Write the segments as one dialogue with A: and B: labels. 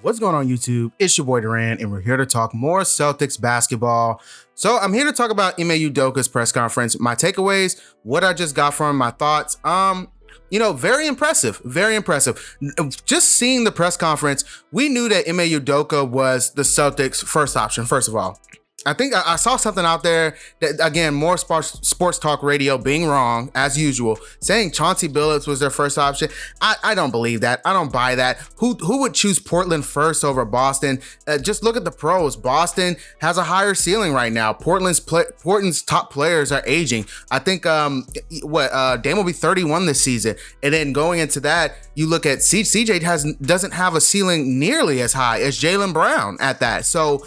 A: What's going on, YouTube? It's your boy Duran, and we're here to talk more Celtics basketball. So I'm here to talk about Ime Udoka's press conference, my takeaways, what I just got from him, my thoughts. Very impressive, very impressive. Just seeing the press conference, we knew that Ime Udoka was the Celtics' first option, first of all. I think I saw something out there that, again, more sports talk radio being wrong, as usual, saying Chauncey Billups was their first option. I don't believe that. I don't buy that. Who would choose Portland first over Boston? Just look at the pros. Boston has a higher ceiling right now. Portland's top players are aging. I think Dame will be 31 this season. And then going into that, you look at CJ doesn't have a ceiling nearly as high as Jaylen Brown at that. So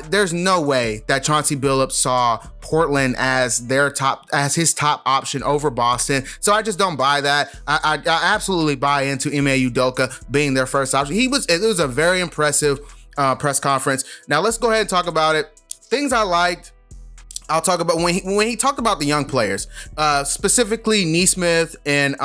A: there's no way that Chauncey Billups saw Portland as his top option over Boston. So I just don't buy that. I absolutely buy into Ime Udoka being their first option. It was a very impressive press conference. Now let's go ahead and talk about it. Things I liked. I'll talk about when he talked about the young players, specifically Nesmith and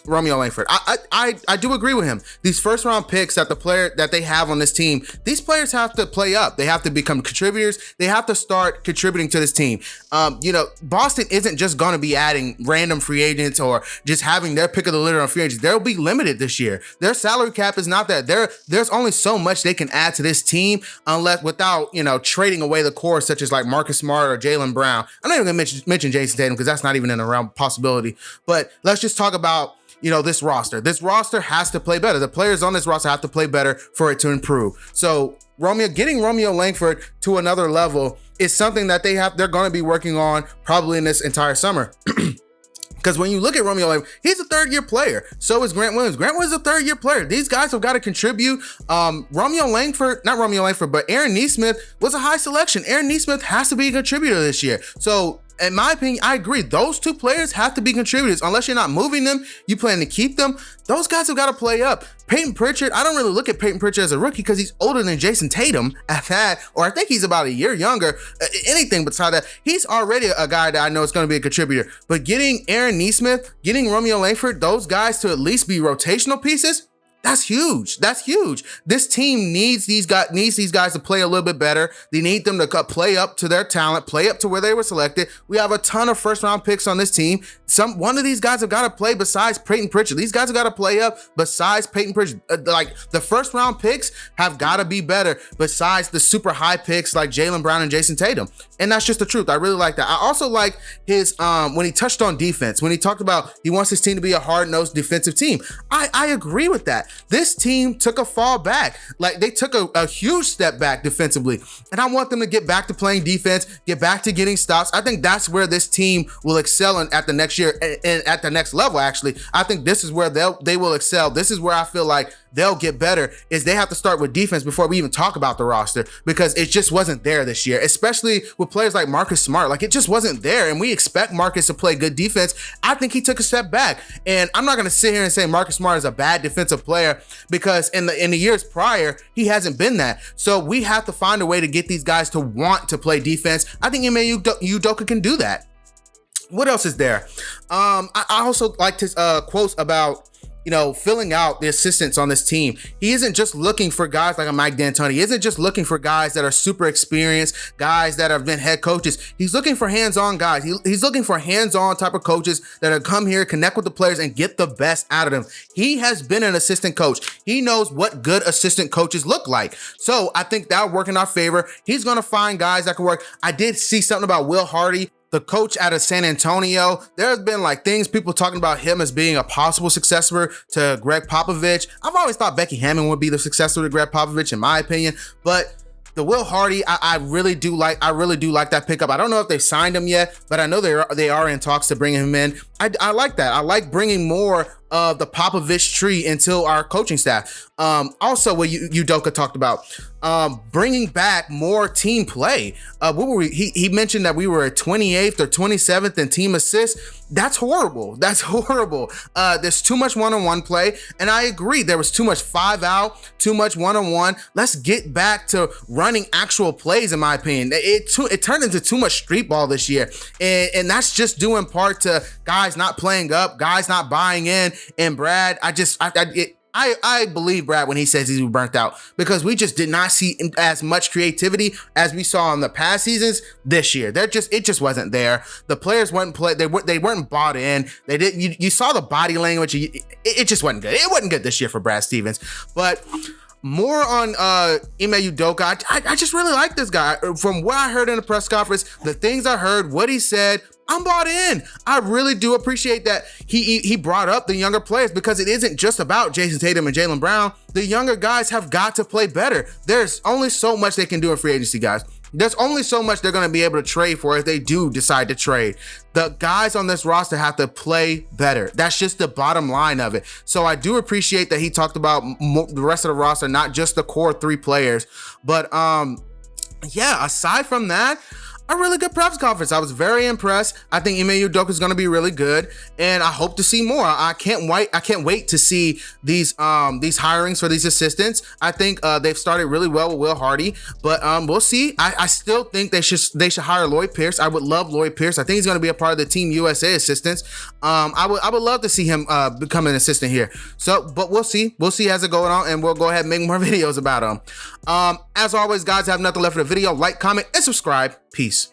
A: Romeo Langford. I do agree with him. These first round picks that they have on this team, these players have to play up. They have to become contributors. They have to start contributing to this team. Boston isn't just going to be adding random free agents or just having their pick of the litter on free agents. They'll be limited this year. Their salary cap is not that. There's only so much they can add to this team without trading away the core, such as like Marcus Smart or Jaylen Brown. I'm not even going to mention Jason Tatum because that's not even in the realm of possibility. But let's just talk about this roster. This roster has to play better. The players on this roster have to play better for it to improve. So getting Romeo Langford to another level is something that they're going to be working on probably in this entire summer. Because when you look at Romeo Langford, he's a third-year player. So is Grant Williams. Grant Williams is a third-year player. These guys have got to contribute. Not Romeo Langford, but Aaron Nesmith was a high selection. Aaron Nesmith has to be a contributor this year. So in my opinion, I agree. Those two players have to be contributors. Unless you're not moving them, you plan to keep them. Those guys have got to play up. Peyton Pritchard, I don't really look at Peyton Pritchard as a rookie because he's older than Jason Tatum at that, or I think he's about a year younger. Anything beside that, he's already a guy that I know is going to be a contributor. But getting Aaron Nesmith, getting Romeo Langford, those guys to at least be rotational pieces, that's huge. That's huge. This team needs these guys to play a little bit better. They need them to play up to their talent, play up to where they were selected. We have a ton of first round picks on this team. One of these guys have got to play besides Peyton Pritchard. These guys have got to play up besides Peyton Pritchard. Like the first round picks have got to be better besides the super high picks like Jaylen Brown and Jason Tatum. And that's just the truth. I really like that. I also like his when he touched on defense, when he talked about he wants his team to be a hard-nosed defensive team. I agree with that. This team took a fall back. Like they took a huge step back defensively. And I want them to get back to playing defense, get back to getting stops. I think that's where this team will excel at the next year and at the next level, actually. I think this is where they will excel. This is where I feel like they'll get better, is they have to start with defense before we even talk about the roster, because it just wasn't there this year, especially with players like Marcus Smart. Like it just wasn't there, and we expect Marcus to play good defense. I think he took a step back, and I'm not going to sit here and say Marcus Smart is a bad defensive player, because in the years prior, he hasn't been that. So we have to find a way to get these guys to want to play defense. I think Ime Udoka can do that. What else is there? I also liked his quotes about filling out the assistants on this team. He isn't just looking for guys like a Mike D'Antoni. He isn't just looking for guys that are super experienced, guys that have been head coaches. He's looking for hands-on guys. He's looking for hands-on type of coaches that have come here, connect with the players, and get the best out of them. He has been an assistant coach. He knows what good assistant coaches look like. So I think that'll work in our favor. He's going to find guys that can work. I did see something about Will Hardy, the coach out of San Antonio. There's been things people talking about him as being a possible successor to Greg Popovich. I've always thought Becky Hammond would be the successor to Greg Popovich, in my opinion, but the Will Hardy, I really do like that pickup. I don't know if they signed him yet, but I know they are in talks to bring him in. I like that. I like bringing more of the Popovich tree into our coaching staff. Also, what Udoka talked about, bringing back more team play. What were we? He mentioned that we were 28th or 27th in team assists. That's horrible. That's horrible. There's too much one-on-one play, and I agree. There was too much 5-out, too much one-on-one. Let's get back to running actual plays, in my opinion. It turned into too much street ball this year, and that's just due in part to guys not playing up, guys not buying in. And Brad, I believe Brad when he says he's burnt out, because we just did not see as much creativity as we saw in the past seasons this year. It just wasn't there. The players weren't they weren't bought in. They didn't. You saw the body language. It just wasn't good. It wasn't good this year for Brad Stevens. But more on Ime Udoka. I just really like this guy. From what I heard in the press conference, the things I heard, what he said, I'm bought in. I really do appreciate that he brought up the younger players, because it isn't just about Jason Tatum and Jaylen Brown. The younger guys have got to play better. There's only so much they can do in free agency, guys. There's only so much they're going to be able to trade for if they do decide to trade. The guys on this roster have to play better. That's just the bottom line of it. So I do appreciate that he talked about the rest of the roster, not just the core 3 players. But yeah, aside from that, a really good press conference. I was very impressed. I think Ime Udoka is going to be really good, and I hope to see more. I can't wait to see these hirings for these assistants. I think they've started really well with Will Hardy, but we'll see. I still think they should hire Lloyd Pierce. I would love Lloyd Pierce. I think he's going to be a part of the Team USA assistants. I would love to see him become an assistant here. So, but we'll see. We'll see as it goes on, and we'll go ahead and make more videos about him. As always, guys, I have nothing left for the video. Like, comment, and subscribe. Peace.